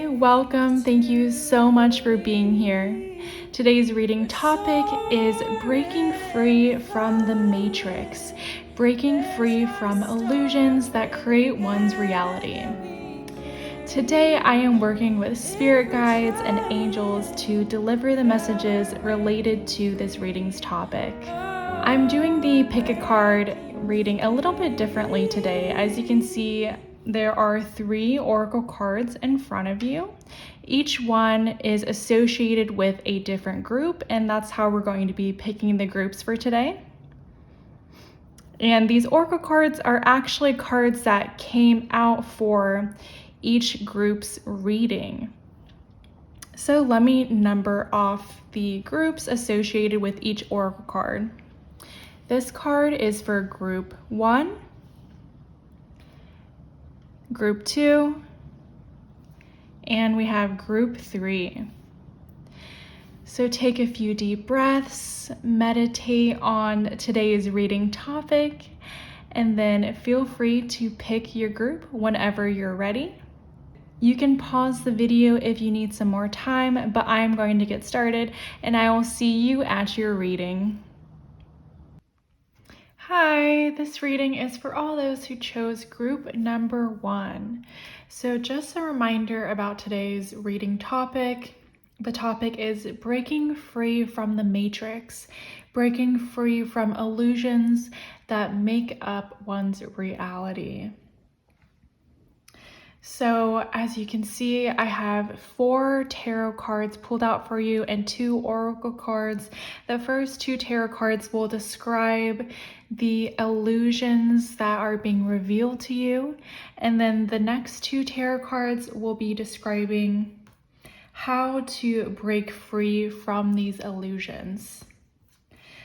Hi, welcome. Thank you so much for being here. Today's reading topic is breaking free from the matrix, breaking free from illusions that create one's reality. Today, I am working with spirit guides and angels to deliver the messages related to this reading's topic. I'm doing the pick a card reading a little bit differently today. As you can see, there are 3 oracle cards in front of you. Each one is associated with a different group, and that's how we're going to be picking the groups for today. And these oracle cards are actually cards that came out for each group's reading. So let me number off the groups associated with each oracle card. This card is for group 1, group 2, and we have group 3. So take a few deep breaths, meditate on today's reading topic, and then feel free to pick your group whenever you're ready. You can pause the video if you need some more time, but I'm going to get started, and I will see you at your reading. Hi, this reading is for all those who chose group number 1. So just a reminder about today's reading topic. The topic is breaking free from the matrix, breaking free from illusions that make up one's reality. So as you can see, I have 4 tarot cards pulled out for you and 2 oracle cards. The first 2 tarot cards will describe the illusions that are being revealed to you. And then the next 2 tarot cards will be describing how to break free from these illusions.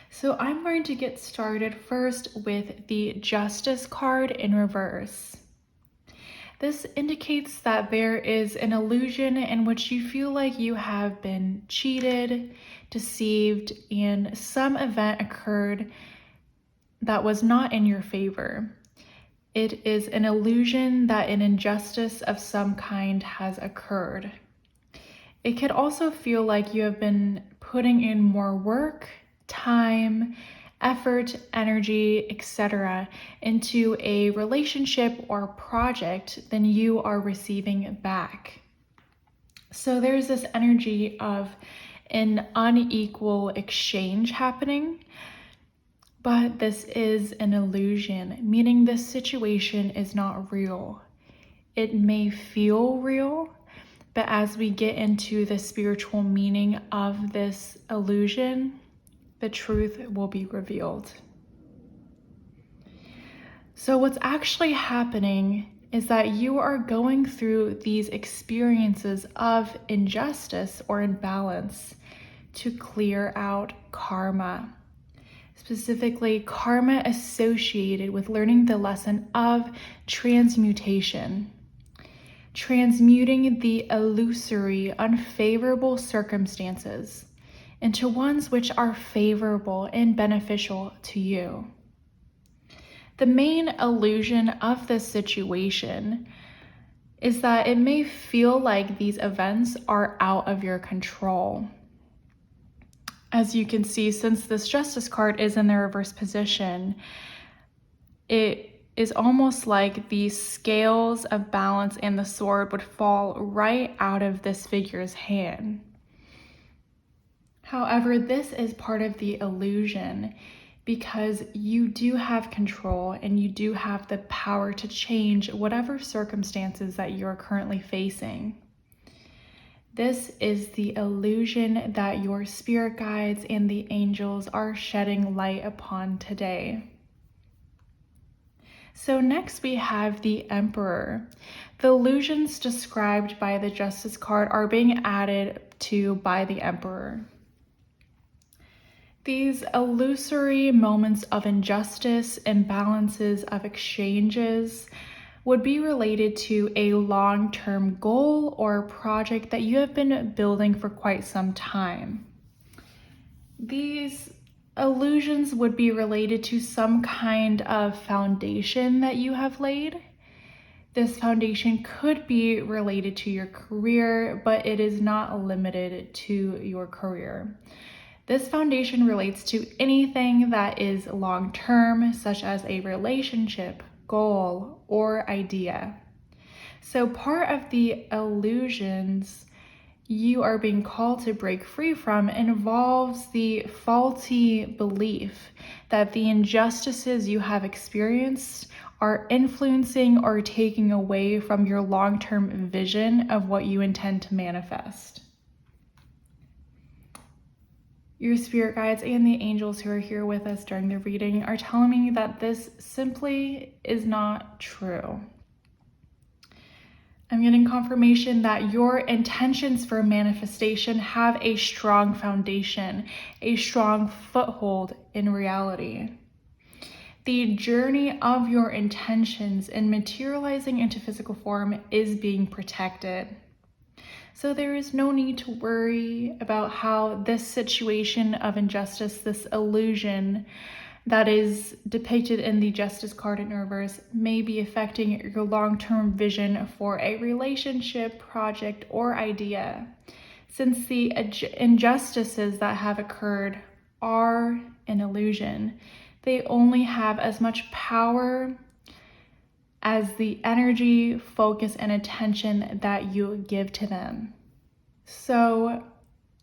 So I'm going to get started first with the Justice card in reverse. This indicates that there is an illusion in which you feel like you have been cheated, deceived, and some event occurred that was not in your favor. It is an illusion that an injustice of some kind has occurred. It could also feel like you have been putting in more work, time, effort, energy, etc. into a relationship or project than you are receiving back. So there's this energy of an unequal exchange happening, but this is an illusion, meaning this situation is not real. It may feel real, but as we get into the spiritual meaning of this illusion, the truth will be revealed. So what's actually happening is that you are going through these experiences of injustice or imbalance to clear out karma. Specifically, karma associated with learning the lesson of transmutation. Transmuting the illusory, unfavorable circumstances into ones which are favorable and beneficial to you. The main illusion of this situation is that it may feel like these events are out of your control. As you can see, since this Justice card is in the reverse position, it is almost like the scales of balance and the sword would fall right out of this figure's hand. However, this is part of the illusion because you do have control and you do have the power to change whatever circumstances that you're currently facing. This is the illusion that your spirit guides and the angels are shedding light upon today. So next we have the Emperor. The illusions described by the Justice card are being added to by the Emperor. These illusory moments of injustice, imbalances of exchanges would be related to a long-term goal or project that you have been building for quite some time. These illusions would be related to some kind of foundation that you have laid. This foundation could be related to your career, but it is not limited to your career. This foundation relates to anything that is long-term, such as a relationship, goal, or idea. So part of the illusions you are being called to break free from involves the faulty belief that the injustices you have experienced are influencing or taking away from your long-term vision of what you intend to manifest. Your spirit guides and the angels who are here with us during the reading are telling me that this simply is not true. I'm getting confirmation that your intentions for manifestation have a strong foundation, a strong foothold in reality. The journey of your intentions in materializing into physical form is being protected. So there is no need to worry about how this situation of injustice, this illusion that is depicted in the Justice card in reverse, may be affecting your long-term vision for a relationship, project, or idea. Since the injustices that have occurred are an illusion, they only have as much power as the energy, focus, and attention that you give to them. So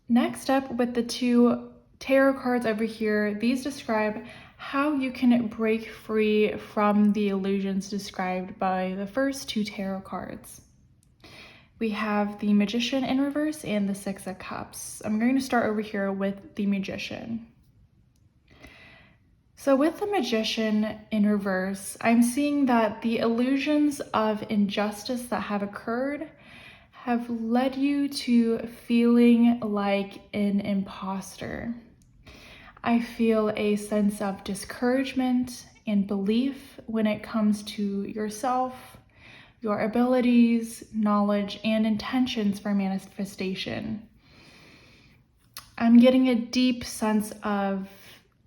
next up, with the two tarot cards over here, these describe how you can break free from the illusions described by the first two tarot cards. We have the Magician in reverse and the Six of Cups. I'm going to start over here with the Magician. So with the Magician in reverse, I'm seeing that the illusions of injustice that have occurred have led you to feeling like an imposter. I feel a sense of discouragement and belief when it comes to yourself, your abilities, knowledge, and intentions for manifestation. I'm getting a deep sense of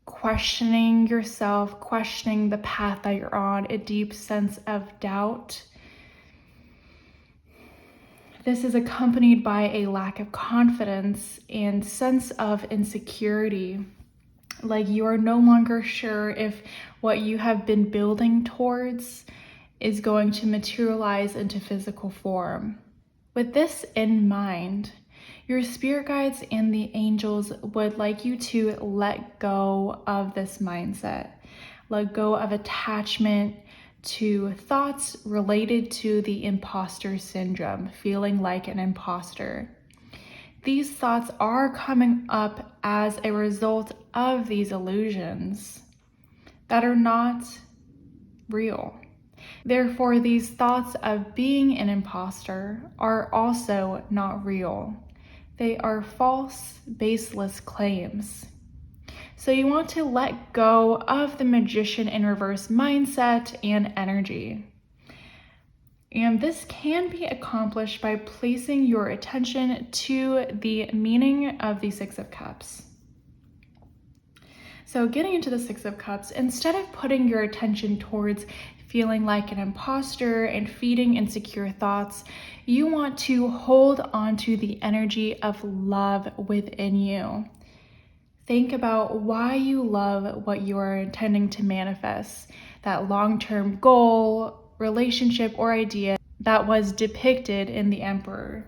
questioning yourself, questioning the path that you're on, a deep sense of doubt. This is accompanied by a lack of confidence and sense of insecurity. Like you are no longer sure if what you have been building towards is going to materialize into physical form. With this in mind, your spirit guides and the angels would like you to let go of this mindset. Let go of attachment to thoughts related to the imposter syndrome, feeling like an imposter. These thoughts are coming up as a result of these illusions that are not real. Therefore, these thoughts of being an imposter are also not real. They are false, baseless claims. So you want to let go of the Magician in reverse mindset and energy. And this can be accomplished by placing your attention to the meaning of the Six of Cups. So getting into the Six of Cups, instead of putting your attention towards feeling like an imposter and feeding insecure thoughts, you want to hold on to the energy of love within you. Think about why you love what you are intending to manifest, that long-term goal, relationship, or idea that was depicted in the Emperor.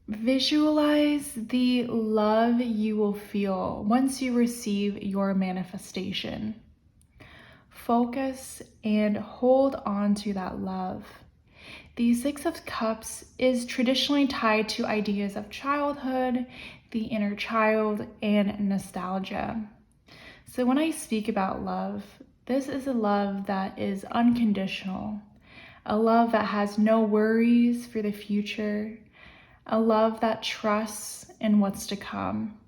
Visualize the love you will feel once you receive your manifestation. Focus and hold on to that love. The Six of Cups is traditionally tied to ideas of childhood, the inner child, and nostalgia. So when I speak about love, this is a love that is unconditional, a love that has no worries for the future, a love that trusts in what's to come.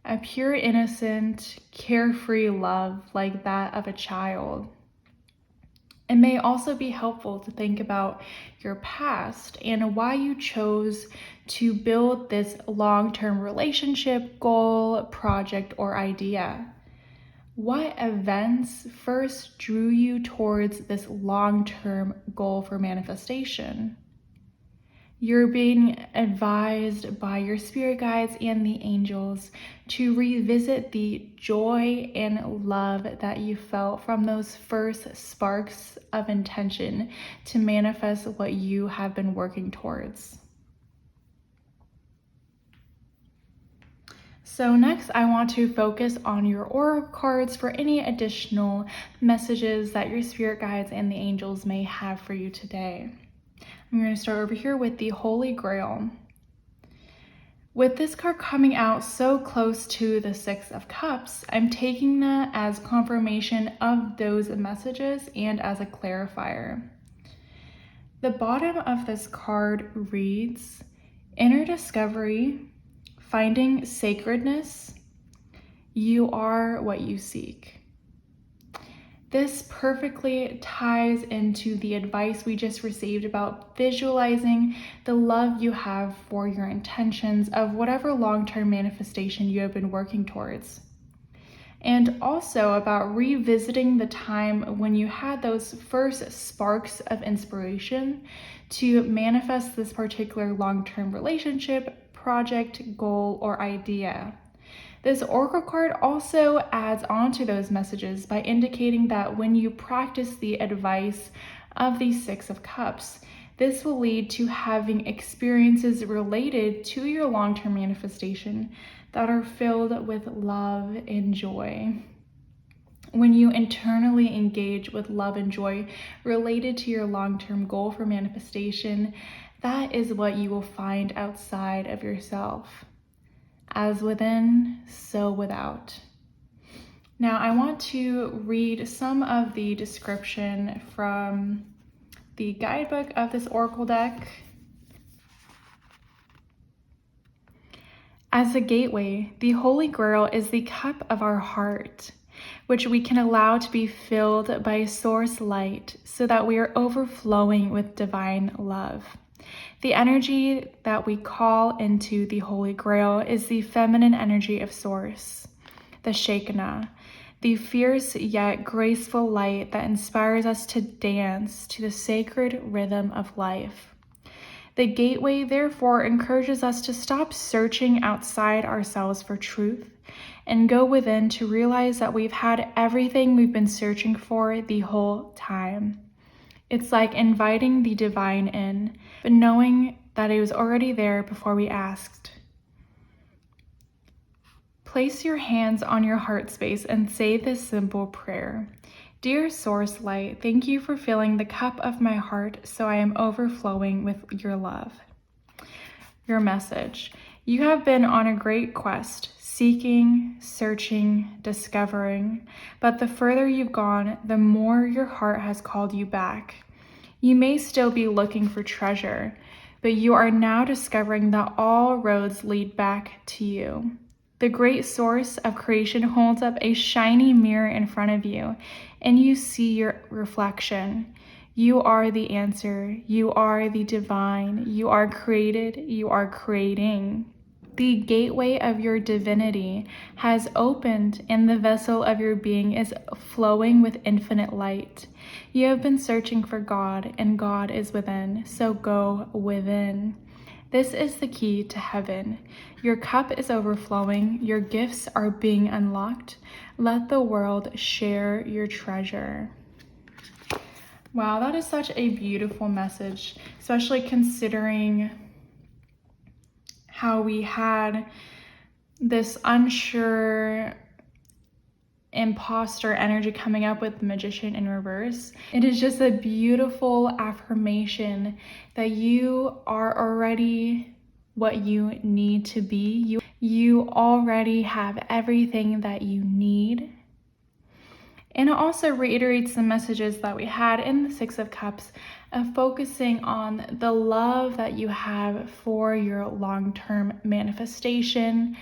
A pure, innocent, carefree love like that of a child. It may also be helpful to think about your past and why you chose to build this long-term relationship, goal, project, or idea. What events first drew you towards this long-term goal for manifestation? You're being advised by your spirit guides and the angels to revisit the joy and love that you felt from those first sparks of intention to manifest what you have been working towards. So next, I want to focus on your oracle cards for any additional messages that your spirit guides and the angels may have for you today. I'm going to start over here with the Holy Grail. With this card coming out so close to the Six of Cups, I'm taking that as confirmation of those messages and as a clarifier. The bottom of this card reads, inner discovery, finding sacredness, you are what you seek. This perfectly ties into the advice we just received about visualizing the love you have for your intentions of whatever long-term manifestation you have been working towards. And also about revisiting the time when you had those first sparks of inspiration to manifest this particular long-term relationship, project, goal, or idea. This oracle card also adds on to those messages by indicating that when you practice the advice of the Six of Cups, this will lead to having experiences related to your long-term manifestation that are filled with love and joy. When you internally engage with love and joy related to your long-term goal for manifestation, that is what you will find outside of yourself. As within, so without. Now, I want to read some of the description from the guidebook of this oracle deck. As a gateway, the Holy Grail is the cup of our heart, which we can allow to be filled by source light so that we are overflowing with divine love. The energy that we call into the Holy Grail is the feminine energy of Source, the Shekinah, the fierce yet graceful light that inspires us to dance to the sacred rhythm of life. The gateway, therefore, encourages us to stop searching outside ourselves for truth and go within to realize that we've had everything we've been searching for the whole time. It's like inviting the divine in, but knowing that it was already there before we asked. Place your hands on your heart space and say this simple prayer. Dear Source Light, thank you for filling the cup of my heart so I am overflowing with your love. Your message. You have been on a great quest, seeking, searching, discovering, but the further you've gone, the more your heart has called you back. You may still be looking for treasure, but you are now discovering that all roads lead back to you. The great source of creation holds up a shiny mirror in front of you, and you see your reflection. You are the answer. You are the divine. You are created. You are creating. The gateway of your divinity has opened, and the vessel of your being is flowing with infinite light. You have been searching for God, and God is within, so go within. This is the key to heaven. Your cup is overflowing. Your gifts are being unlocked. Let the world share your treasure. Wow, that is such a beautiful message, especially considering how we had this unsure imposter energy coming up with the Magician in reverse. It is just a beautiful affirmation that you are already what you need to be. You already have everything that you need. And it also reiterates the messages that we had in the Six of Cups of focusing on the love that you have for your long-term manifestation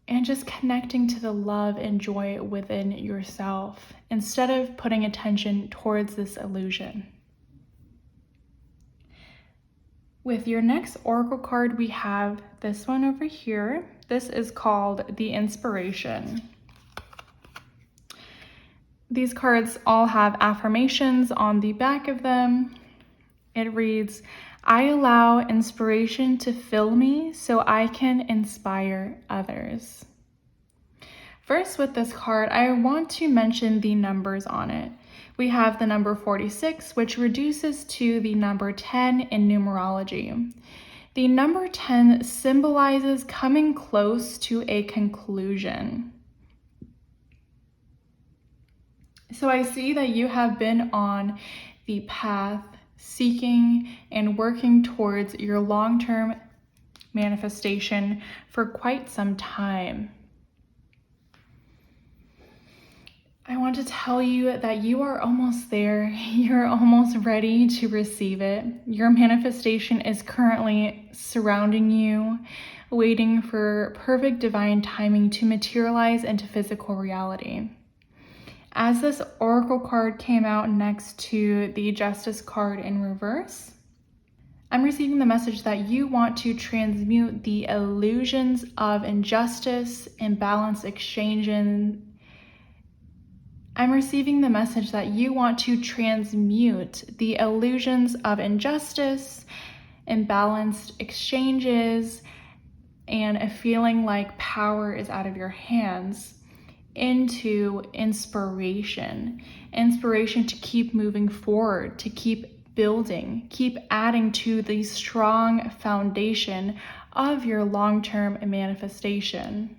and just connecting to the love and joy within yourself instead of putting attention towards this illusion. With your next oracle card, we have this one over here. This is called the Inspiration. These cards all have affirmations on the back of them. It reads, I allow inspiration to fill me so I can inspire others. First, with this card, I want to mention the numbers on it. We have the number 46, which reduces to the number 10 in numerology. The number 10 symbolizes coming close to a conclusion. So I see that you have been on the path seeking and working towards your long-term manifestation for quite some time. I want to tell you that you are almost there. You're almost ready to receive it. Your manifestation is currently surrounding you, waiting for perfect divine timing to materialize into physical reality. As this oracle card came out next to the Justice card in reverse, I'm receiving the message that you want to transmute the illusions of injustice, imbalance, I'm receiving the message that you want to transmute the illusions of injustice, imbalanced exchanges, and a feeling like power is out of your hands into inspiration to keep moving forward, to keep building, keep adding to the strong foundation of your long-term manifestation.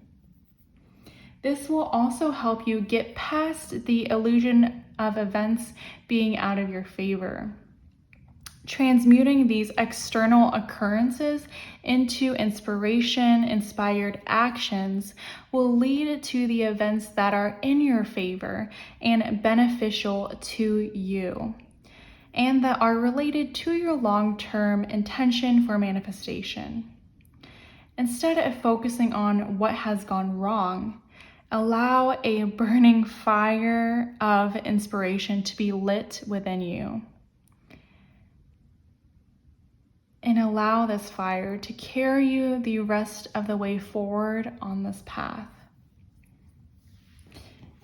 This will also help you get past the illusion of events being out of your favor. Transmuting these external occurrences into inspiration, inspired actions will lead to the events that are in your favor and beneficial to you, and that are related to your long-term intention for manifestation. Instead of focusing on what has gone wrong, allow a burning fire of inspiration to be lit within you. And allow this fire to carry you the rest of the way forward on this path.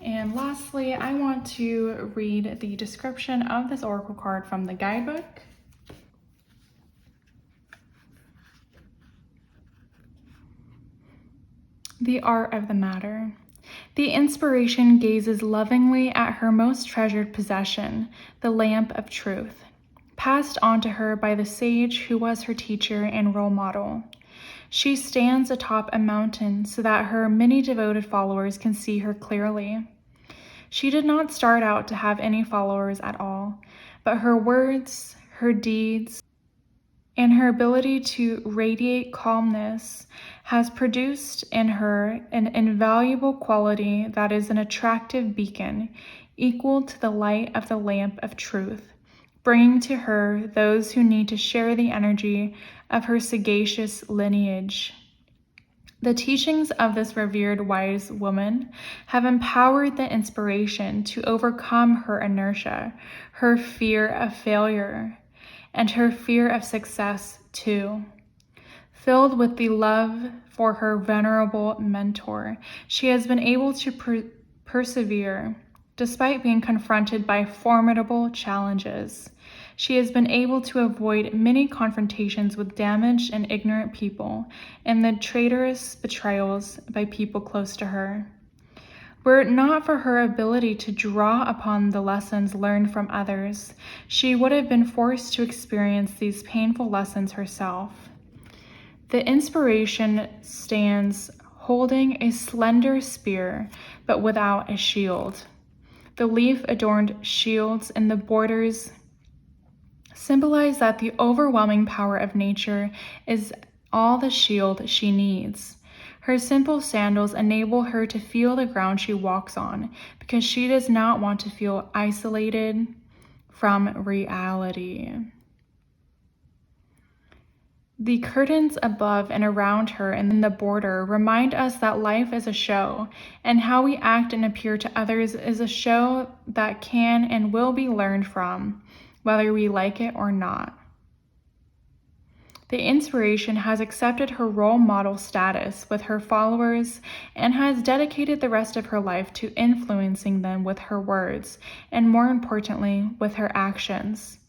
And lastly, I want to read the description of this oracle card from the guidebook. The art of the matter. The inspiration gazes lovingly at her most treasured possession, the lamp of truth, passed on to her by the sage who was her teacher and role model. She stands atop a mountain so that her many devoted followers can see her clearly. She did not start out to have any followers at all, but her words, her deeds, and her ability to radiate calmness has produced in her an invaluable quality that is an attractive beacon, equal to the light of the lamp of truth, bringing to her those who need to share the energy of her sagacious lineage. The teachings of this revered wise woman have empowered the inspiration to overcome her inertia, her fear of failure, and her fear of success too. Filled with the love for her venerable mentor, she has been able to persevere despite being confronted by formidable challenges. She has been able to avoid many confrontations with damaged and ignorant people and the traitorous betrayals by people close to her. Were it not for her ability to draw upon the lessons learned from others, she would have been forced to experience these painful lessons herself. The inspiration stands holding a slender spear, but without a shield. The leaf-adorned shields and the borders symbolize that the overwhelming power of nature is all the shield she needs. Her simple sandals enable her to feel the ground she walks on because she does not want to feel isolated from reality. The curtains above and around her and in the border remind us that life is a show, and how we act and appear to others is a show that can and will be learned from, whether we like it or not. The inspiration has accepted her role model status with her followers and has dedicated the rest of her life to influencing them with her words and, more importantly, with her actions.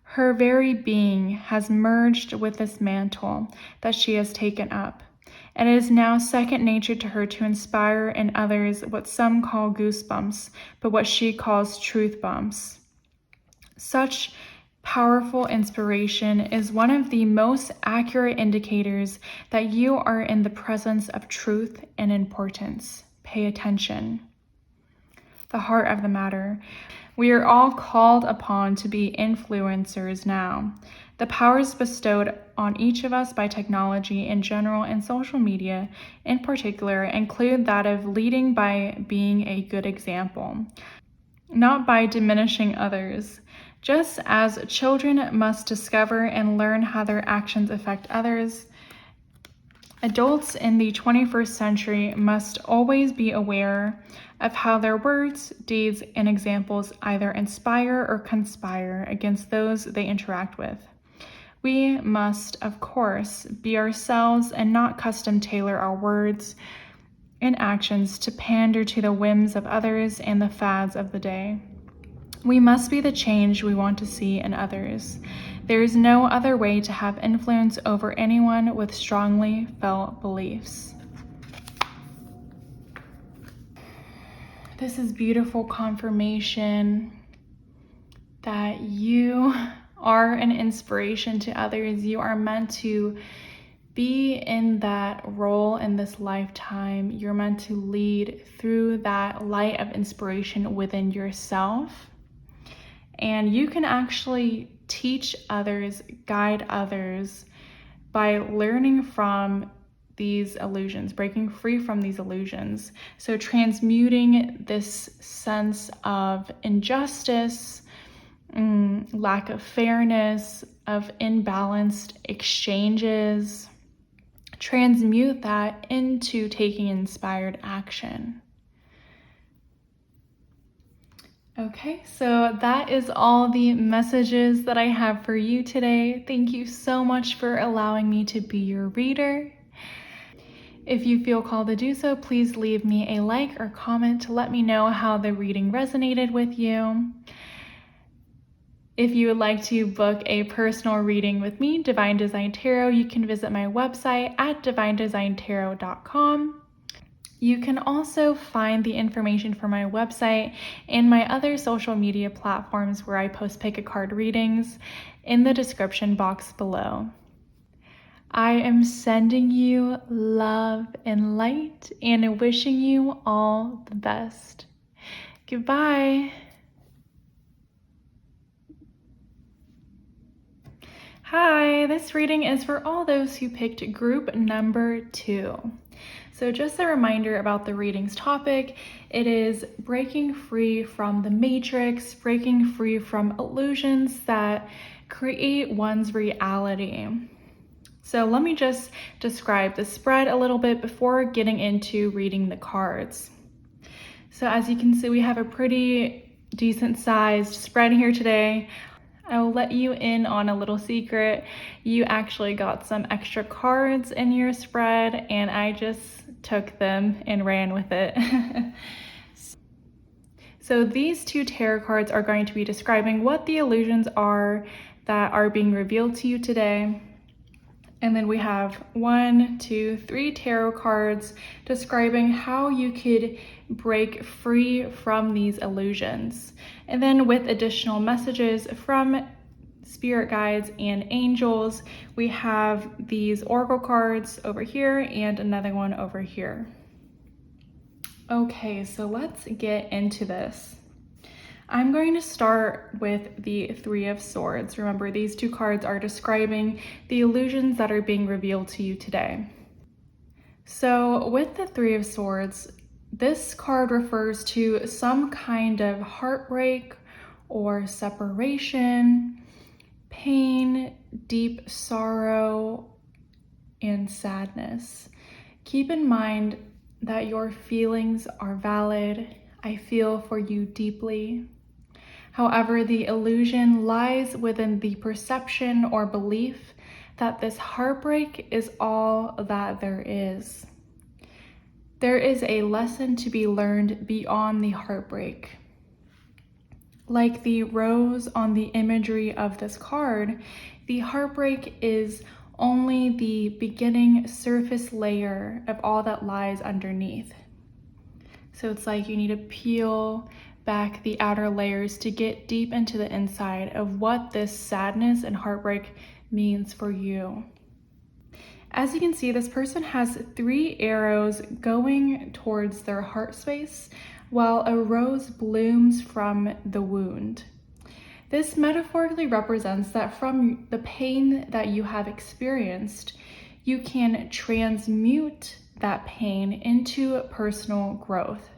Her very being has merged with this mantle that she has taken up, and it is now second nature to her to inspire in others what some call goosebumps, but what she calls truth bumps. Such powerful inspiration is one of the most accurate indicators that you are in the presence of truth and importance. Pay attention. The heart of the matter. We are all called upon to be influencers now. The powers bestowed on each of us by technology in general and social media in particular include that of leading by being a good example, not by diminishing others. Just as children must discover and learn how their actions affect others, adults in the 21st century must always be aware of how their words, deeds, and examples either inspire or conspire against those they interact with. We must, of course, be ourselves and not custom tailor our words and actions to pander to the whims of others and the fads of the day. We must be the change we want to see in others. There is no other way to have influence over anyone with strongly felt beliefs. This is beautiful confirmation that you are an inspiration to others. You are meant to be in that role in this lifetime. You're meant to lead through that light of inspiration within yourself. And you can actually teach others, guide others by learning from these illusions, breaking free from these illusions. So transmuting this sense of injustice, lack of fairness, of imbalanced exchanges, transmute that into taking inspired action. Okay, so that is all the messages that I have for you today. Thank you so much for allowing me to be your reader. If you feel called to do so, please leave me a like or comment to let me know how the reading resonated with you. If you would like to book a personal reading with me, Divine Design Tarot, you can visit my website at divinedesigntarot.com. You can also find the information for my website and my other social media platforms where I post pick a card readings in the description box below. I am sending you love and light and wishing you all the best. Goodbye. Hi, this reading is for all those who picked group number 2. So just a reminder about the reading's topic, it is breaking free from the matrix, breaking free from illusions that create one's reality. So let me just describe the spread a little bit before getting into reading the cards. So as you can see, we have a pretty decent sized spread here today. I will let you in on a little secret. You actually got some extra cards in your spread and I just took them and ran with it. So these 2 tarot cards are going to be describing what the illusions are that are being revealed to you today. And then we have 1, 2, 3 tarot cards describing how you could break free from these illusions. And then with additional messages from spirit guides and angels, we have these oracle cards over here and another one over here. Okay, so let's get into this. I'm going to start with the 3 of Swords. Remember, these 2 cards are describing the illusions that are being revealed to you today. So with the 3 of Swords, this card refers to some kind of heartbreak or separation, pain, deep sorrow, and sadness. Keep in mind that your feelings are valid. I feel for you deeply. However, the illusion lies within the perception or belief that this heartbreak is all that there is. There is a lesson to be learned beyond the heartbreak. Like the rose on the imagery of this card, the heartbreak is only the beginning surface layer of all that lies underneath. So it's like you need to peel back the outer layers to get deep into the inside of what this sadness and heartbreak means for you. As you can see, this person has 3 arrows going towards their heart space, while a rose blooms from the wound. This metaphorically represents that from the pain that you have experienced, you can transmute that pain into personal growth.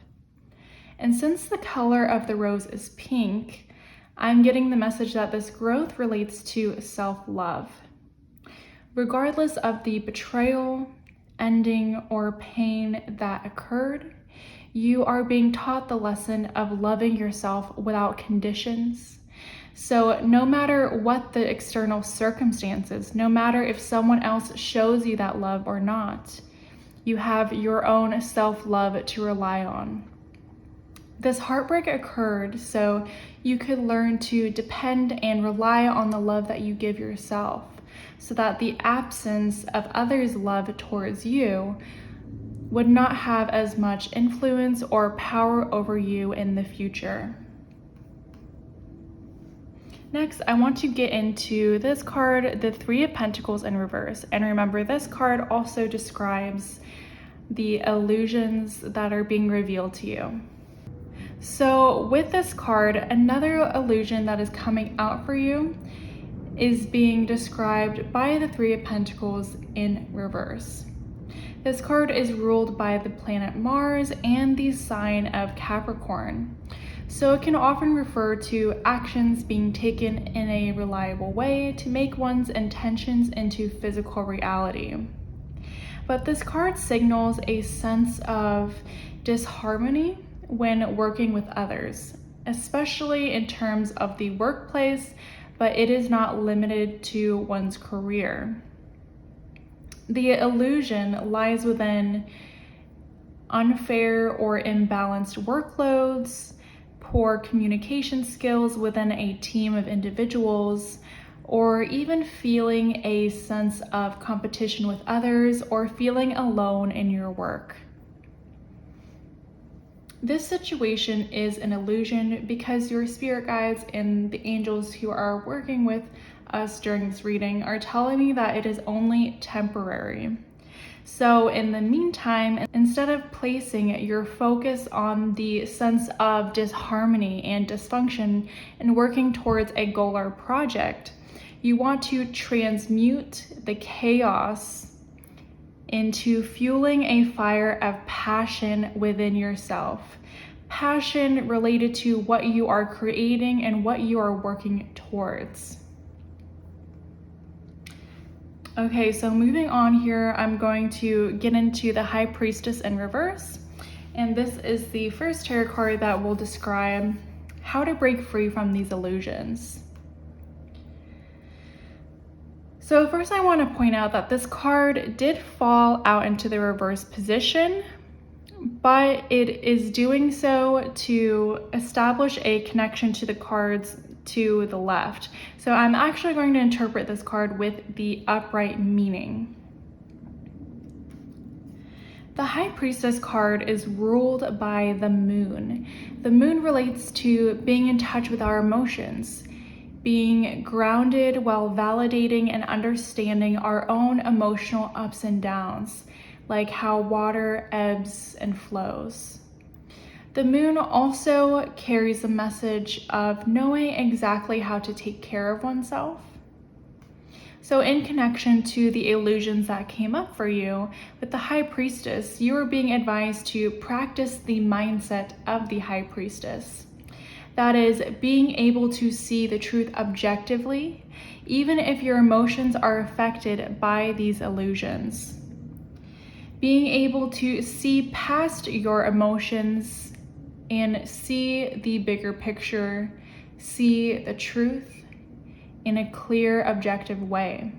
And since the color of the rose is pink, I'm getting the message that this growth relates to self-love. Regardless of the betrayal, ending, or pain that occurred, you are being taught the lesson of loving yourself without conditions. So no matter what the external circumstances, no matter if someone else shows you that love or not, you have your own self-love to rely on. This heartbreak occurred so you could learn to depend and rely on the love that you give yourself, so that the absence of others' love towards you would not have as much influence or power over you in the future. Next, I want to get into this card, the 3 of Pentacles in reverse. And remember, this card also describes the illusions that are being revealed to you. So with this card, another illusion that is coming out for you is being described by the 3 of Pentacles in reverse. This card is ruled by the planet Mars and the sign of Capricorn. So it can often refer to actions being taken in a reliable way to make one's intentions into physical reality. But this card signals a sense of disharmony when working with others, especially in terms of the workplace, but it is not limited to one's career. The illusion lies within unfair or imbalanced workloads, poor communication skills within a team of individuals, or even feeling a sense of competition with others or feeling alone in your work. This situation is an illusion because your spirit guides and the angels who are working with us during this reading are telling me that it is only temporary. So in the meantime, instead of placing your focus on the sense of disharmony and dysfunction and working towards a goal or project, you want to transmute the chaos into fueling a fire of passion within yourself. Passion related to what you are creating and what you are working towards. Okay, so moving on here, I'm going to get into the High Priestess in reverse. And this is the first tarot card that will describe how to break free from these illusions. So first I want to point out that this card did fall out into the reverse position, but it is doing so to establish a connection to the cards to the left. So I'm actually going to interpret this card with the upright meaning. The High Priestess card is ruled by the moon. The moon relates to being in touch with our emotions, being grounded while validating and understanding our own emotional ups and downs, like how water ebbs and flows. The moon also carries the message of knowing exactly how to take care of oneself. So in connection to the illusions that came up for you, with the High Priestess, you are being advised to practice the mindset of the High Priestess. That is, being able to see the truth objectively, even if your emotions are affected by these illusions. Being able to see past your emotions and see the bigger picture, see the truth in a clear, objective way.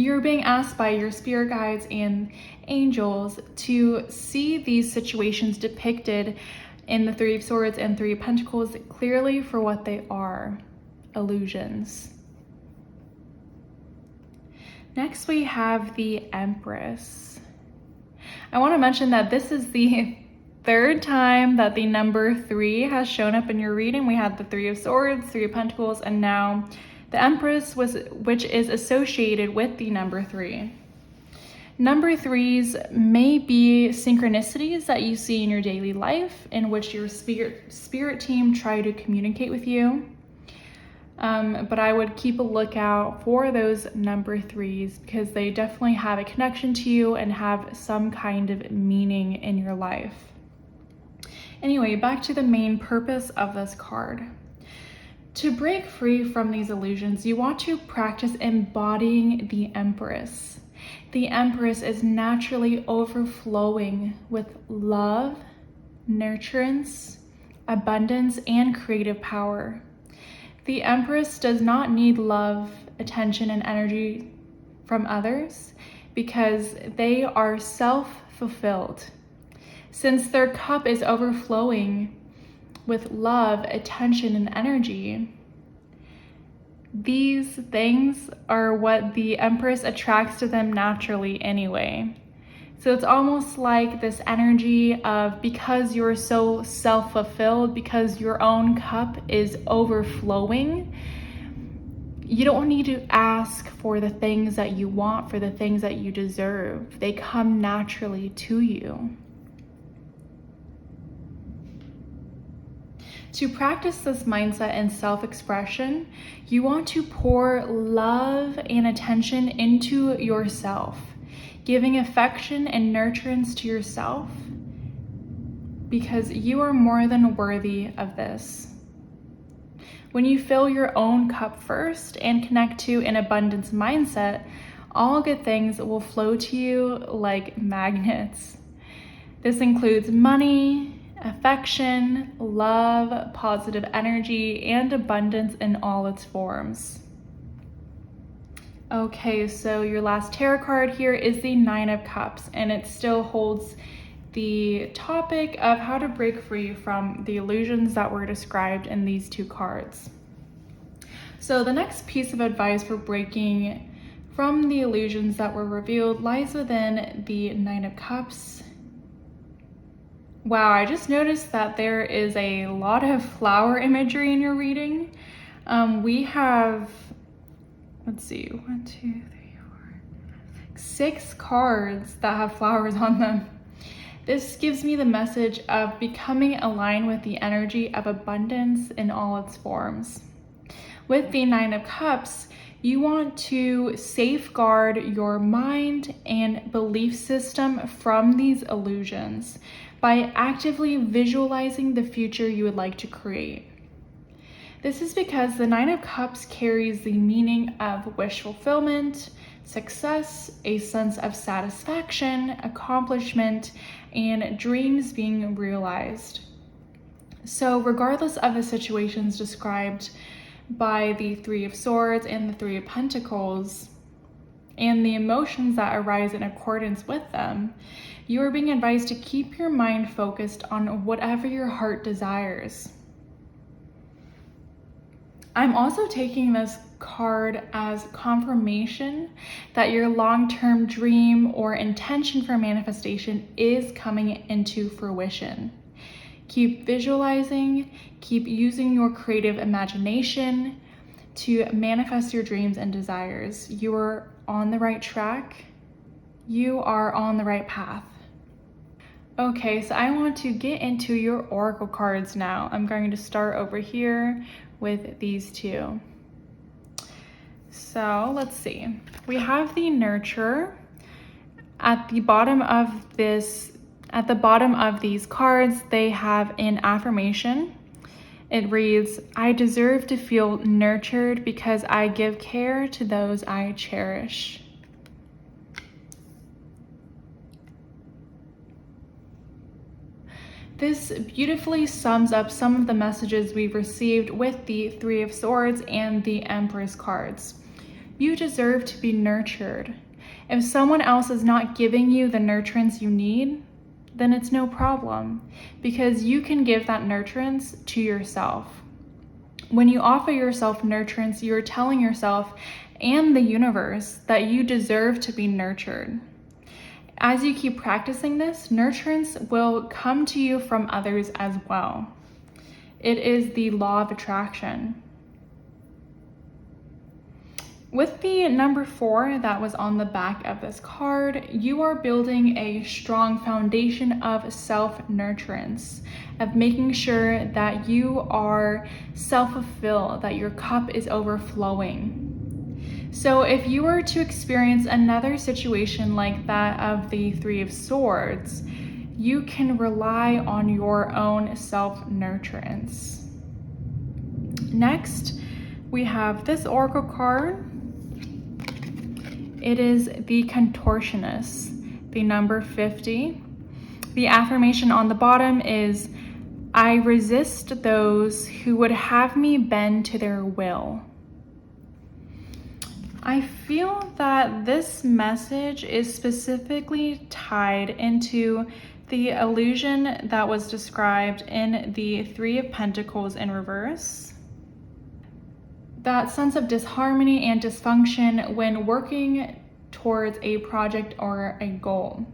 You're being asked by your spirit guides and angels to see these situations depicted in the Three of Swords and Three of Pentacles clearly for what they are, illusions. Next, we have the Empress. I want to mention that this is the third time that the number 3 has shown up in your reading. We had the Three of Swords, Three of Pentacles, and now the Empress, which is associated with the number 3. Number 3s may be synchronicities that you see in your daily life in which your spirit team try to communicate with you. But I would keep a lookout for those number 3s because they definitely have a connection to you and have some kind of meaning in your life. Anyway, back to the main purpose of this card. To break free from these illusions, you want to practice embodying the Empress. The Empress is naturally overflowing with love, nurturance, abundance, and creative power. The Empress does not need love, attention, and energy from others because they are self-fulfilled. Since their cup is overflowing with love, attention, and energy, these things are what the Empress attracts to them naturally anyway. So it's almost like this energy of, because you're so self-fulfilled, because your own cup is overflowing, you don't need to ask for the things that you want, for the things that you deserve. They come naturally to you. To practice this mindset and self-expression, you want to pour love and attention into yourself, giving affection and nurturance to yourself because you are more than worthy of this. When you fill your own cup first and connect to an abundance mindset, all good things will flow to you like magnets. This includes money, affection, love, positive energy, and abundance in all its forms. Okay, so your last tarot card here is the Nine of Cups, and it still holds the topic of how to break free from the illusions that were described in these two cards. So the next piece of advice for breaking from the illusions that were revealed lies within the Nine of Cups. Wow, I just noticed that there is a lot of flower imagery in your reading. We have, let's see, 1, 2, 3, 4, 6 cards that have flowers on them. This gives me the message of becoming aligned with the energy of abundance in all its forms. With the Nine of Cups, you want to safeguard your mind and belief system from these illusions by actively visualizing the future you would like to create. This is because the Nine of Cups carries the meaning of wish fulfillment, success, a sense of satisfaction, accomplishment, and dreams being realized. So regardless of the situations described by the Three of Swords and the Three of Pentacles, and the emotions that arise in accordance with them, you are being advised to keep your mind focused on whatever your heart desires. I'm also taking this card as confirmation that your long-term dream or intention for manifestation is coming into fruition. Keep visualizing, keep using your creative imagination to manifest your dreams and desires. You are on the right track. You are on the right path. Okay, so I want to get into your oracle cards now. I'm going to start over here with these two. So let's see. We have the Nurturer. At the bottom of these cards, they have an affirmation. It reads, "I deserve to feel nurtured because I give care to those I cherish." This beautifully sums up some of the messages we've received with the Three of Swords and the Empress cards. You deserve to be nurtured. If someone else is not giving you the nurturance you need, then it's no problem, because you can give that nurturance to yourself. When you offer yourself nurturance, you're telling yourself and the universe that you deserve to be nurtured. As you keep practicing this, nurturance will come to you from others as well. It is the law of attraction. With the number 4 that was on the back of this card, you are building a strong foundation of self-nurturance, of making sure that you are self-fulfilled, that your cup is overflowing. So if you were to experience another situation like that of the 3 of Swords, you can rely on your own self-nurturance. Next, we have this oracle card. It is the Contortionist, the number 50. The affirmation on the bottom is, I resist those who would have me bend to their will. I feel that this message is specifically tied into the illusion that was described in the 3 of Pentacles in reverse. That sense of disharmony and dysfunction when working towards a project or a goal.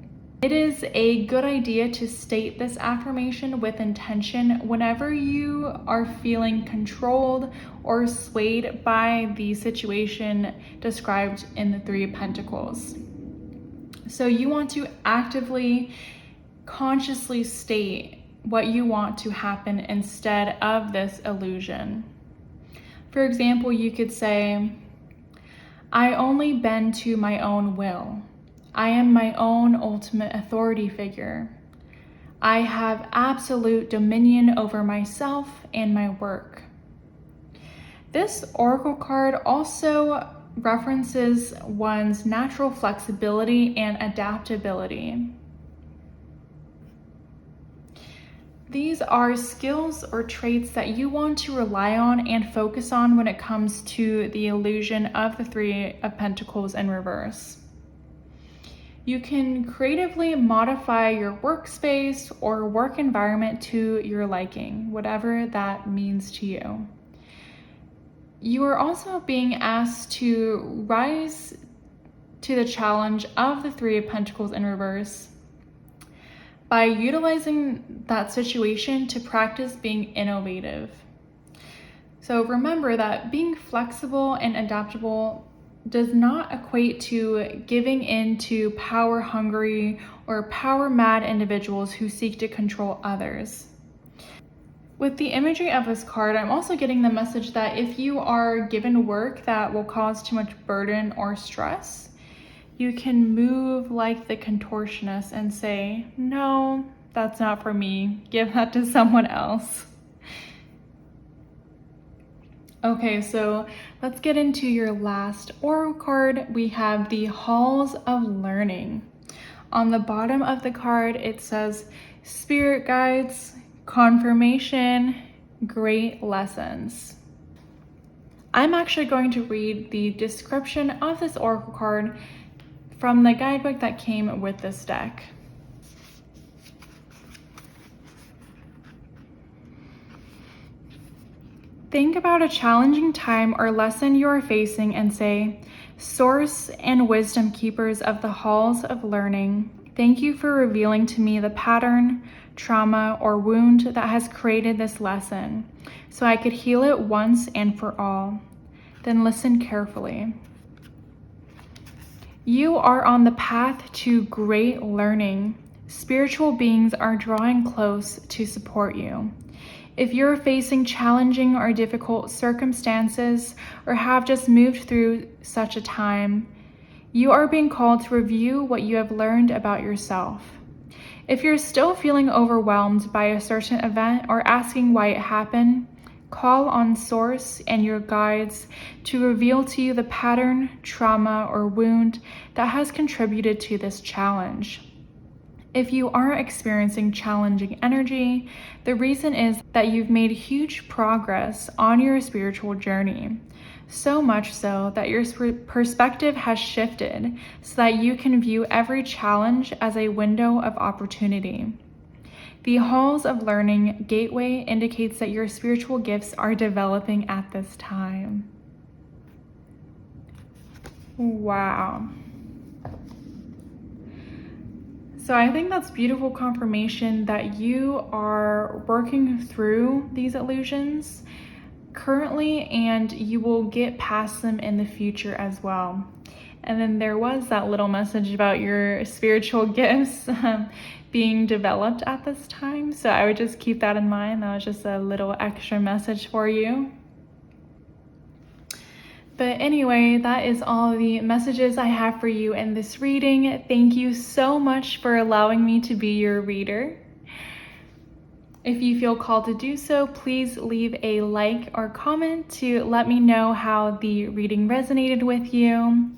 It is a good idea to state this affirmation with intention whenever you are feeling controlled or swayed by the situation described in the 3 of Pentacles. So you want to actively, consciously state what you want to happen instead of this illusion. For example, you could say, I only bend to my own will. I am my own ultimate authority figure. I have absolute dominion over myself and my work. This oracle card also references one's natural flexibility and adaptability. These are skills or traits that you want to rely on and focus on when it comes to the illusion of the 3 of Pentacles in reverse. You can creatively modify your workspace or work environment to your liking, whatever that means to you. You are also being asked to rise to the challenge of the 3 of Pentacles in reverse by utilizing that situation to practice being innovative. So remember that being flexible and adaptable does not equate to giving in to power-hungry or power-mad individuals who seek to control others. With the imagery of this card, I'm also getting the message that if you are given work that will cause too much burden or stress, you can move like the Contortionist and say, no, that's not for me. Give that to someone else. Okay, so let's get into your last oracle card. We have the Halls of Learning. On the bottom of the card, it says, Spirit guides, confirmation, great lessons. I'm actually going to read the description of this oracle card from the guidebook that came with this deck. Think about a challenging time or lesson you are facing and say, Source and wisdom keepers of the halls of learning, thank you for revealing to me the pattern, trauma, or wound that has created this lesson, so I could heal it once and for all. Then listen carefully. You are on the path to great learning. Spiritual beings are drawing close to support you. If you're facing challenging or difficult circumstances or have just moved through such a time, you are being called to review what you have learned about yourself. If you're still feeling overwhelmed by a certain event or asking why it happened, call on Source and your guides to reveal to you the pattern, trauma, or wound that has contributed to this challenge. If you are experiencing challenging energy, the reason is that you've made huge progress on your spiritual journey. So much so that your perspective has shifted so that you can view every challenge as a window of opportunity. The Halls of Learning Gateway indicates that your spiritual gifts are developing at this time. Wow. So I think that's beautiful confirmation that you are working through these illusions currently, and you will get past them in the future as well. And then there was that little message about your spiritual gifts being developed at this time. So I would just keep that in mind. That was just a little extra message for you. But anyway, that is all the messages I have for you in this reading. Thank you so much for allowing me to be your reader. If you feel called to do so, please leave a like or comment to let me know how the reading resonated with you.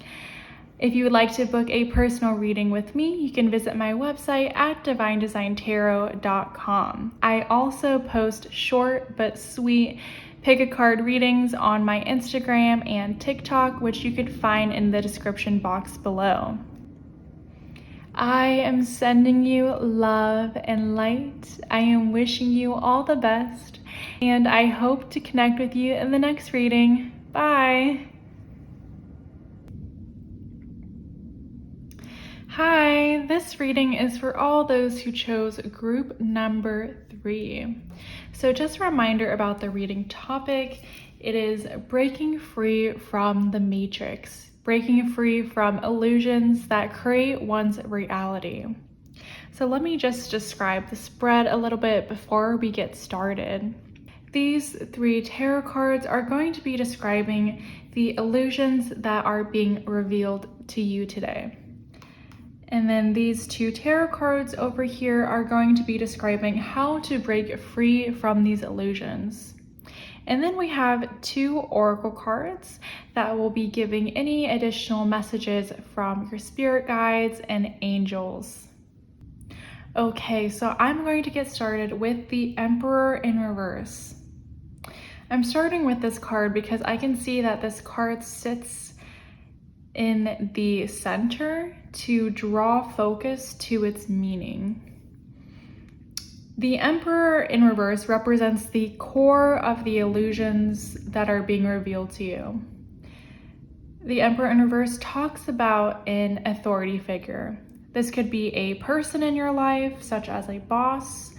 If you would like to book a personal reading with me, you can visit my website at divinedesigntarot.com. I also post short but sweet pick a card readings on my Instagram and TikTok, which you could find in the description box below. I am sending you love and light. I am wishing you all the best, and I hope to connect with you in the next reading. Bye. Hi, this reading is for all those who chose group number 3. So just a reminder about the reading topic. It is breaking free from the matrix, breaking free from illusions that create one's reality. So let me just describe the spread a little bit before we get started. These 3 tarot cards are going to be describing the illusions that are being revealed to you today. And then these 2 tarot cards over here are going to be describing how to break free from these illusions. And then we have 2 oracle cards that will be giving any additional messages from your spirit guides and angels. Okay, so I'm going to get started with the Emperor in reverse. I'm starting with this card because I can see that this card sits in the center to draw focus to its meaning. The Emperor in reverse represents the core of the illusions that are being revealed to you. The Emperor in reverse talks about an authority figure. This could be a person in your life, such as a boss,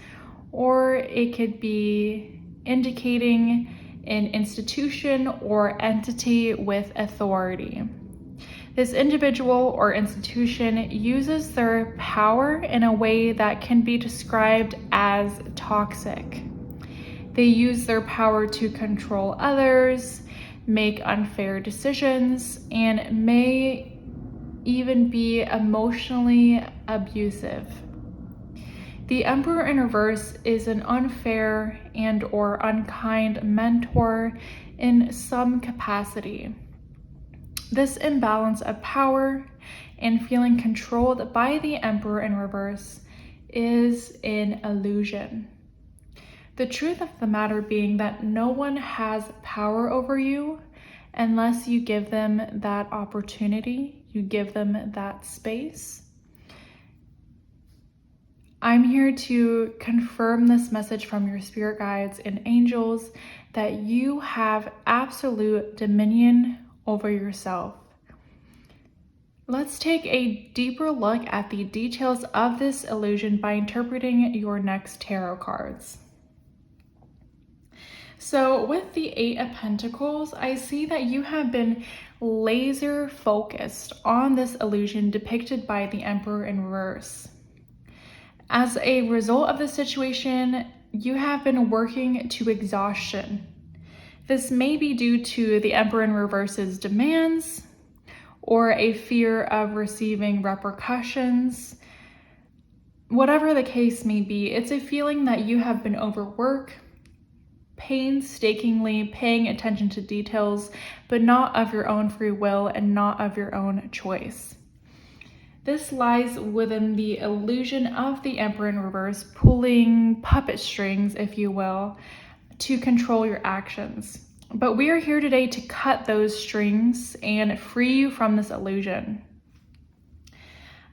or it could be indicating an institution or entity with authority. This individual or institution uses their power in a way that can be described as toxic. They use their power to control others, make unfair decisions, and may even be emotionally abusive. The Emperor in reverse is an unfair and/or unkind mentor in some capacity. This imbalance of power and feeling controlled by the Emperor in reverse is an illusion. The truth of the matter being that no one has power over you unless you give them that opportunity, you give them that space. I'm here to confirm this message from your spirit guides and angels that you have absolute dominion over yourself. Let's take a deeper look at the details of this illusion by interpreting your next tarot cards. So with the 8 of Pentacles, I see that you have been laser focused on this illusion depicted by the Emperor in reverse. As a result of this situation, you have been working to exhaustion. This may be due to the Emperor in reverse's demands or a fear of receiving repercussions. Whatever the case may be, it's a feeling that you have been overworked, painstakingly paying attention to details, but not of your own free will and not of your own choice. This lies within the illusion of the Emperor in reverse, pulling puppet strings, if you will, to control your actions. But we are here today to cut those strings and free you from this illusion.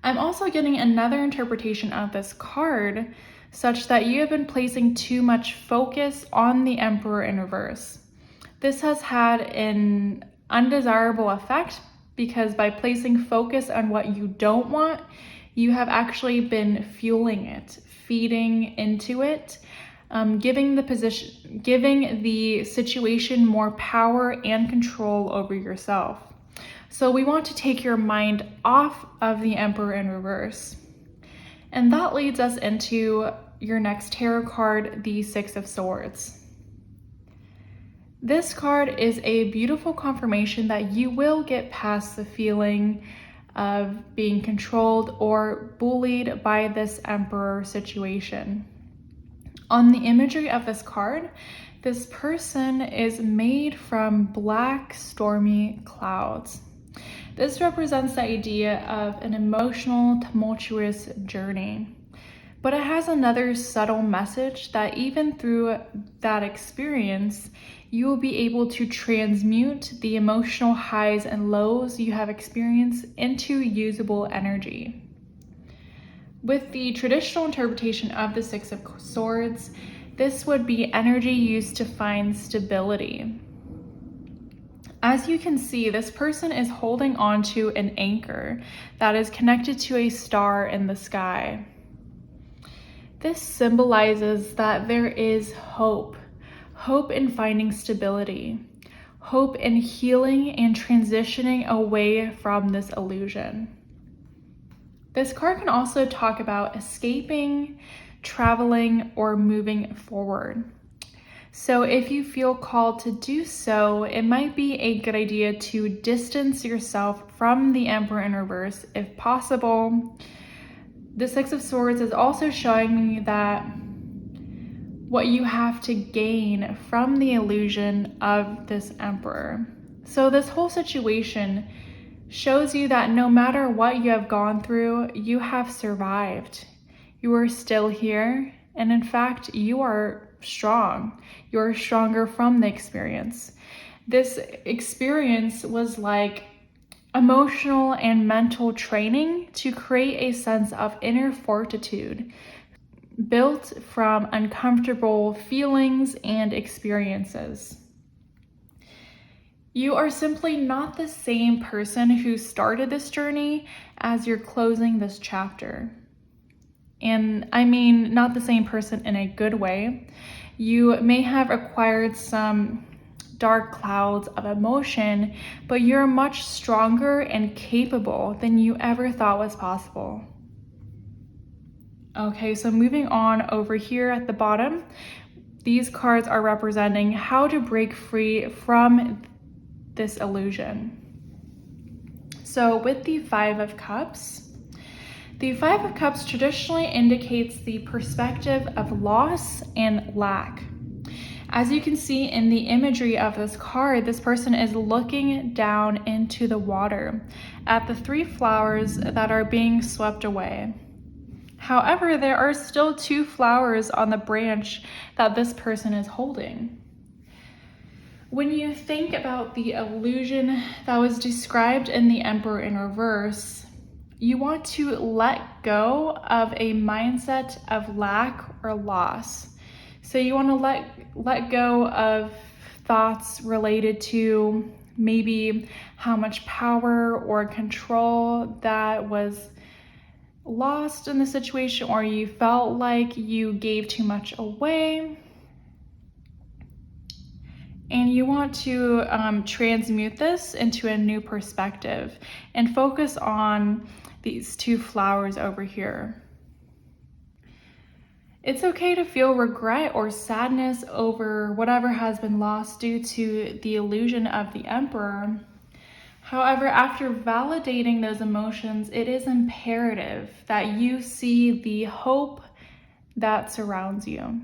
I'm also getting another interpretation of this card, such that you have been placing too much focus on the Emperor in reverse. This has had an undesirable effect because by placing focus on what you don't want, you have actually been fueling it, feeding into it, giving the situation more power and control over yourself. So we want to take your mind off of the Emperor in reverse. And that leads us into your next tarot card, the Six of Swords. This card is a beautiful confirmation that you will get past the feeling of being controlled or bullied by this Emperor situation. On the imagery of this card, this person is made from black, stormy clouds. This represents the idea of an emotional, tumultuous journey. But it has another subtle message that even through that experience, you will be able to transmute the emotional highs and lows you have experienced into usable energy. With the traditional interpretation of the Six of Swords, this would be energy used to find stability. As you can see, this person is holding on to an anchor that is connected to a star in the sky. This symbolizes that there is hope in finding stability, hope in healing and transitioning away from this illusion. This card can also talk about escaping, traveling, or moving forward. So if you feel called to do so, it might be a good idea to distance yourself from the Emperor in reverse if possible. The Six of Swords is also showing me that what you have to gain from the illusion of this Emperor. So this whole situation shows you that no matter what you have gone through, you have survived. You are still here, and in fact, you are strong. You're stronger from the experience. This experience was like emotional and mental training to create a sense of inner fortitude built from uncomfortable feelings and experiences. You are simply not the same person who started this journey as you're closing this chapter. And I mean, not the same person in a good way. You may have acquired some dark clouds of emotion, but you're much stronger and capable than you ever thought was possible. Okay, so moving on over here at the bottom, these cards are representing how to break free from this illusion. So with the Five of Cups, the Five of Cups traditionally indicates the perspective of loss and lack. As you can see in the imagery of this card, this person is looking down into the water at the three flowers that are being swept away. However, there are still two flowers on the branch that this person is holding. When you think about the illusion that was described in the Emperor in reverse, you want to let go of a mindset of lack or loss. So you want to let go of thoughts related to maybe how much power or control that was lost in the situation, or you felt like you gave too much away. And you want to transmute this into a new perspective and focus on these two flowers over here. It's okay to feel regret or sadness over whatever has been lost due to the illusion of the Emperor. However, after validating those emotions, it is imperative that you see the hope that surrounds you.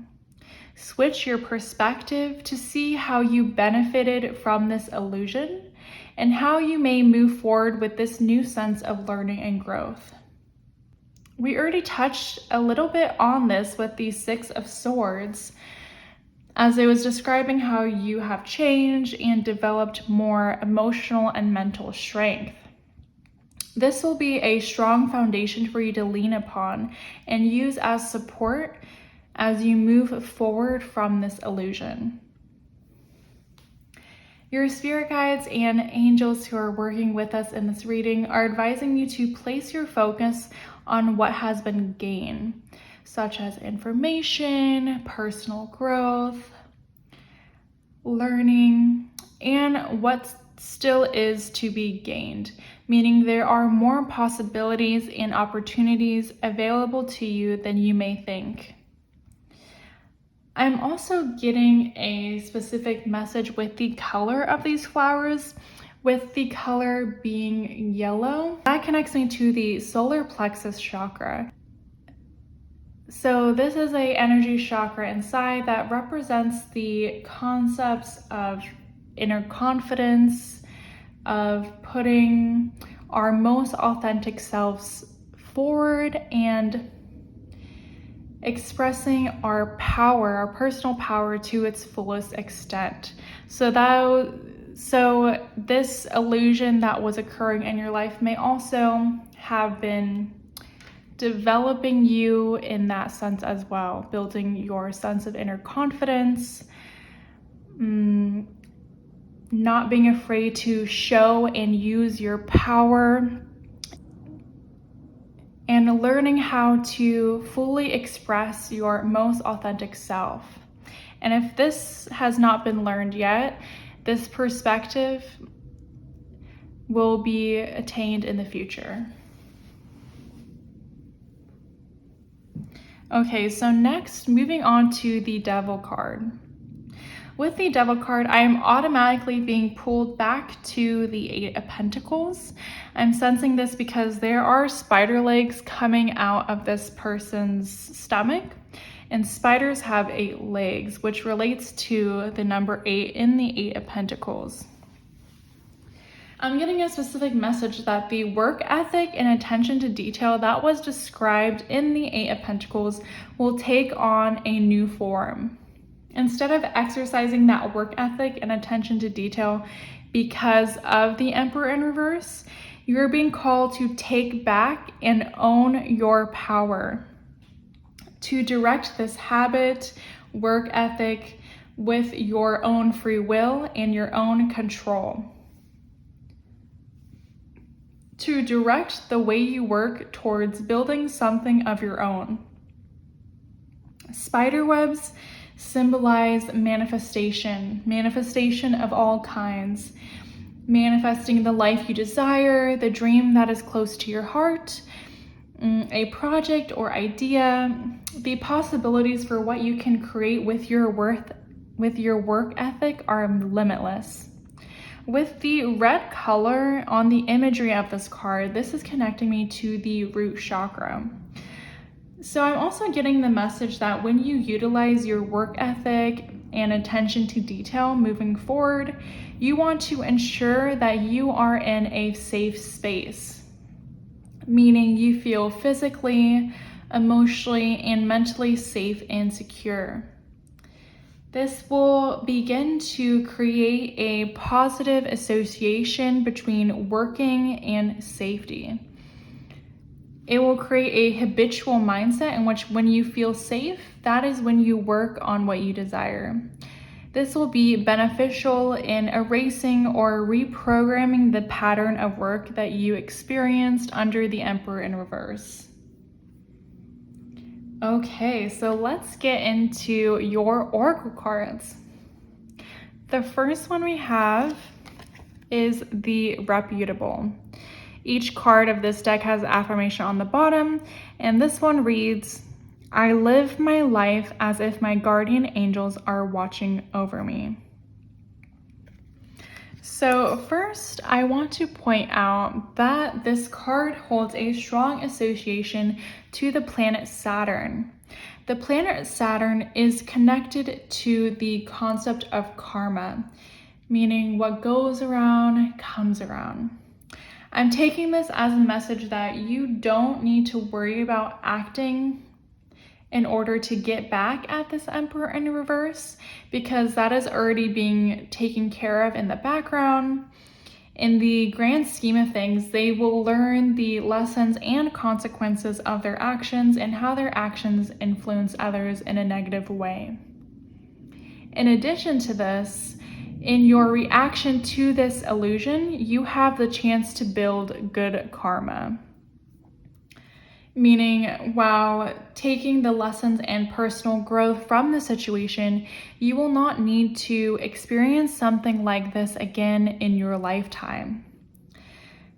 Switch your perspective to see how you benefited from this illusion and how you may move forward with this new sense of learning and growth. We already touched a little bit on this with the Six of Swords, as it was describing how you have changed and developed more emotional and mental strength. This will be a strong foundation for you to lean upon and use as support as you move forward from this illusion. Your spirit guides and angels who are working with us in this reading are advising you to place your focus on what has been gained, such as information, personal growth, learning, and what still is to be gained, meaning there are more possibilities and opportunities available to you than you may think. I'm also getting a specific message with the color of these flowers, with the color being yellow. That connects me to the solar plexus chakra. So this is a energy chakra inside that represents the concepts of inner confidence, of putting our most authentic selves forward and expressing our power, our personal power to its fullest extent. So this illusion that was occurring in your life may also have been developing you in that sense as well, building your sense of inner confidence, not being afraid to show and use your power, and learning how to fully express your most authentic self. And if this has not been learned yet, this perspective will be attained in the future. Okay, so next, moving on to the Devil card. With the Devil card, I am automatically being pulled back to the Eight of Pentacles. I'm sensing this because there are spider legs coming out of this person's stomach, and spiders have 8 legs, which relates to the number 8 in the Eight of Pentacles. I'm getting a specific message that the work ethic and attention to detail that was described in the Eight of Pentacles will take on a new form. Instead of exercising that work ethic and attention to detail because of the Emperor in reverse, you're being called to take back and own your power, to direct this habit, work ethic with your own free will and your own control, to direct the way you work towards building something of your own. Spider webs symbolize manifestation of all kinds, manifesting the life you desire, the dream that is close to your heart, a project or idea. The possibilities for what you can create with your work ethic are limitless. With the red color on the imagery of this card, this is connecting me to the root chakra. So I'm also getting the message that when you utilize your work ethic and attention to detail moving forward, you want to ensure that you are in a safe space, meaning you feel physically, emotionally, and mentally safe and secure. This will begin to create a positive association between working and safety. It will create a habitual mindset in which when you feel safe, that is when you work on what you desire. This will be beneficial in erasing or reprogramming the pattern of work that you experienced under the Emperor in reverse. Okay, so let's get into your oracle cards. The first one we have is the Reputable. Each card of this deck has affirmation on the bottom, and this one reads, I live my life as if my guardian angels are watching over me. So first, I want to point out that this card holds a strong association to the planet Saturn. The planet Saturn is connected to the concept of karma, meaning what goes around comes around. I'm taking this as a message that you don't need to worry about acting in order to get back at this Emperor in reverse, because that is already being taken care of in the background. In the grand scheme of things, they will learn the lessons and consequences of their actions and how their actions influence others in a negative way. In addition to this, in your reaction to this illusion, you have the chance to build good karma. Meaning, while taking the lessons and personal growth from the situation, you will not need to experience something like this again in your lifetime.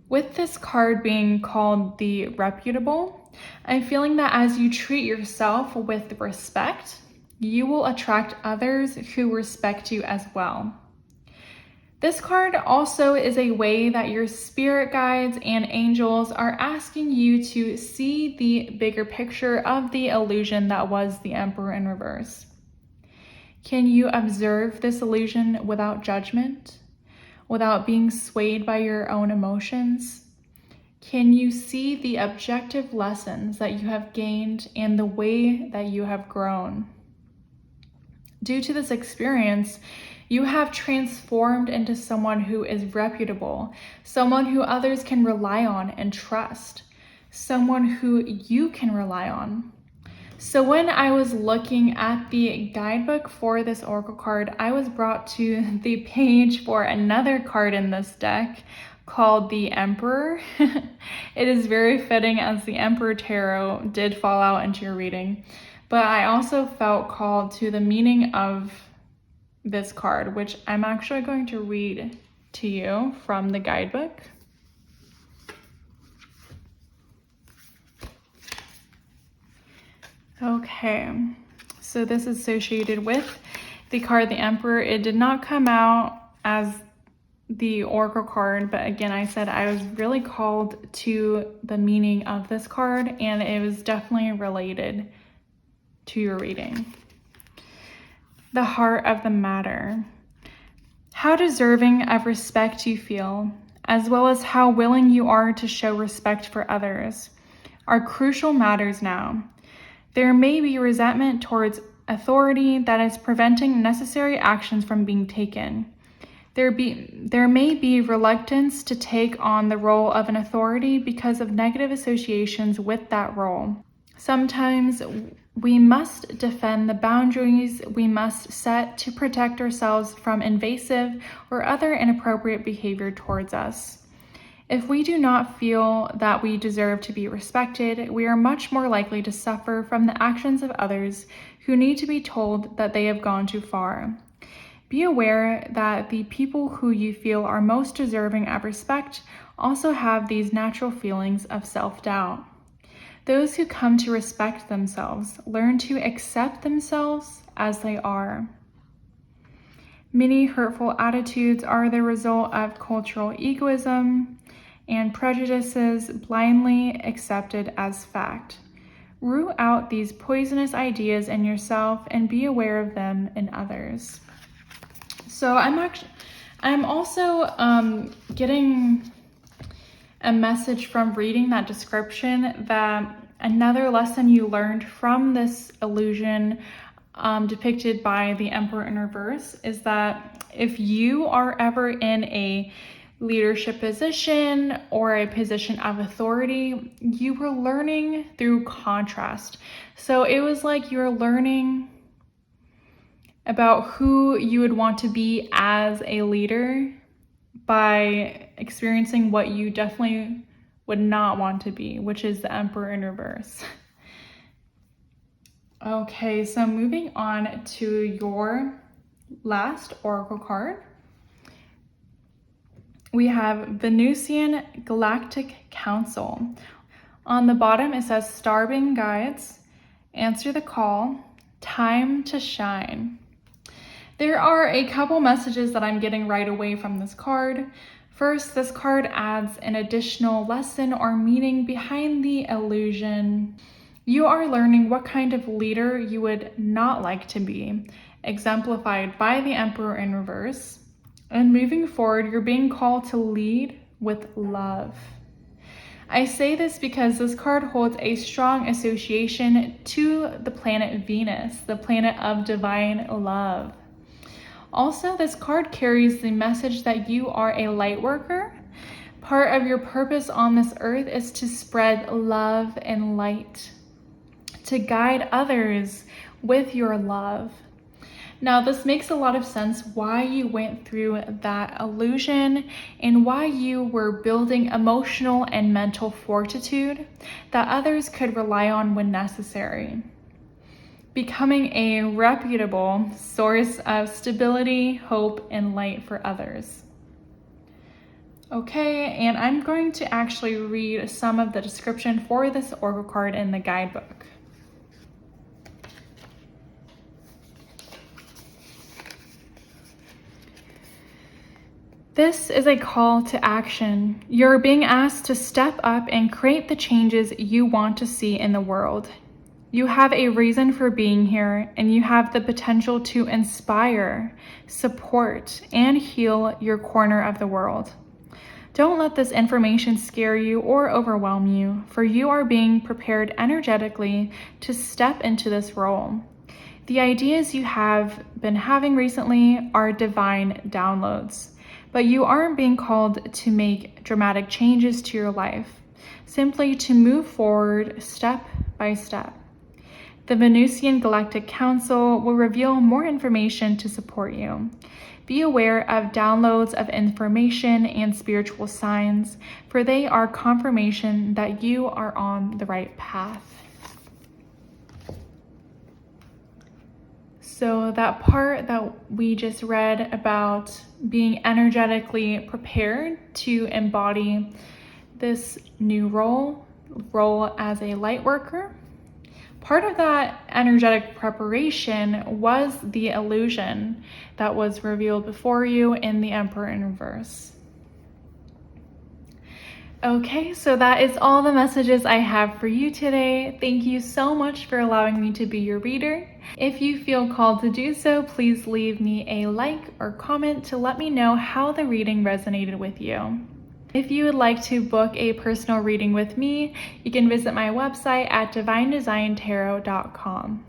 With this card being called the reputable, I'm feeling that as you treat yourself with respect, you will attract others who respect you as well. This card also is a way that your spirit guides and angels are asking you to see the bigger picture of the illusion that was the Emperor in reverse. Can you observe this illusion without judgment, without being swayed by your own emotions? Can you see the objective lessons that you have gained and the way that you have grown? Due to this experience, you have transformed into someone who is reputable, someone who others can rely on and trust, someone who you can rely on. So when I was looking at the guidebook for this oracle card, I was brought to the page for another card in this deck called the Emperor. It is very fitting as the Emperor Tarot did fall out into your reading. But I also felt called to the meaning of this card, which I'm actually going to read to you from the guidebook. Okay, so this is associated with the card, the Emperor. It did not come out as the oracle card, but again, I said I was really called to the meaning of this card, and it was definitely related to your reading. The heart of the matter. How deserving of respect you feel, as well as how willing you are to show respect for others, are crucial matters now. There may be resentment towards authority that is preventing necessary actions from being taken. There may be reluctance to take on the role of an authority because of negative associations with that role. Sometimes we must defend the boundaries we must set to protect ourselves from invasive or other inappropriate behavior towards us. If we do not feel that we deserve to be respected, we are much more likely to suffer from the actions of others who need to be told that they have gone too far. Be aware that the people who you feel are most deserving of respect also have these natural feelings of self-doubt. Those who come to respect themselves learn to accept themselves as they are. Many hurtful attitudes are the result of cultural egoism and prejudices blindly accepted as fact. Root out these poisonous ideas in yourself and be aware of them in others. So I'm also getting a message from reading that description that another lesson you learned from this illusion depicted by the Emperor in reverse is that if you are ever in a leadership position or a position of authority, you were learning through contrast. So it was like you were learning about who you would want to be as a leader by experiencing what you definitely would not want to be, which is the Emperor in reverse. Okay, so moving on to your last oracle card. We have Venusian Galactic Council. On the bottom it says Starbeam Guides, answer the call, time to shine. There are a couple messages that I'm getting right away from this card. First, this card adds an additional lesson or meaning behind the illusion. You are learning what kind of leader you would not like to be, exemplified by the Emperor in reverse. And moving forward, you're being called to lead with love. I say this because this card holds a strong association to the planet Venus, the planet of divine love. Also, this card carries the message that you are a light worker. Part of your purpose on this earth is to spread love and light, to guide others with your love. Now, this makes a lot of sense why you went through that illusion and why you were building emotional and mental fortitude that others could rely on when necessary, becoming a reputable source of stability, hope, and light for others. Okay, and I'm going to actually read some of the description for this oracle card in the guidebook. This is a call to action. You're being asked to step up and create the changes you want to see in the world. You have a reason for being here, and you have the potential to inspire, support, and heal your corner of the world. Don't let this information scare you or overwhelm you, for you are being prepared energetically to step into this role. The ideas you have been having recently are divine downloads. But you aren't being called to make dramatic changes to your life, simply to move forward step by step. The Venusian Galactic Council will reveal more information to support you. Be aware of downloads of information and spiritual signs, for they are confirmation that you are on the right path. So that part that we just read about being energetically prepared to embody this new role as a light worker, part of that energetic preparation was the illusion that was revealed before you in the Emperor in reverse. Okay, so that is all the messages I have for you today. Thank you so much for allowing me to be your reader. If you feel called to do so, please leave me a like or comment to let me know how the reading resonated with you. If you would like to book a personal reading with me, you can visit my website at divinedesigntarot.com.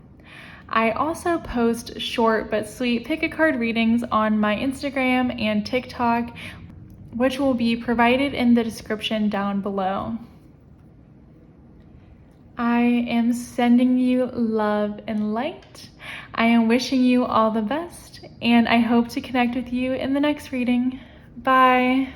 I also post short but sweet pick-a-card readings on my Instagram and TikTok, which will be provided in the description down below. I am sending you love and light. I am wishing you all the best, and I hope to connect with you in the next reading. Bye.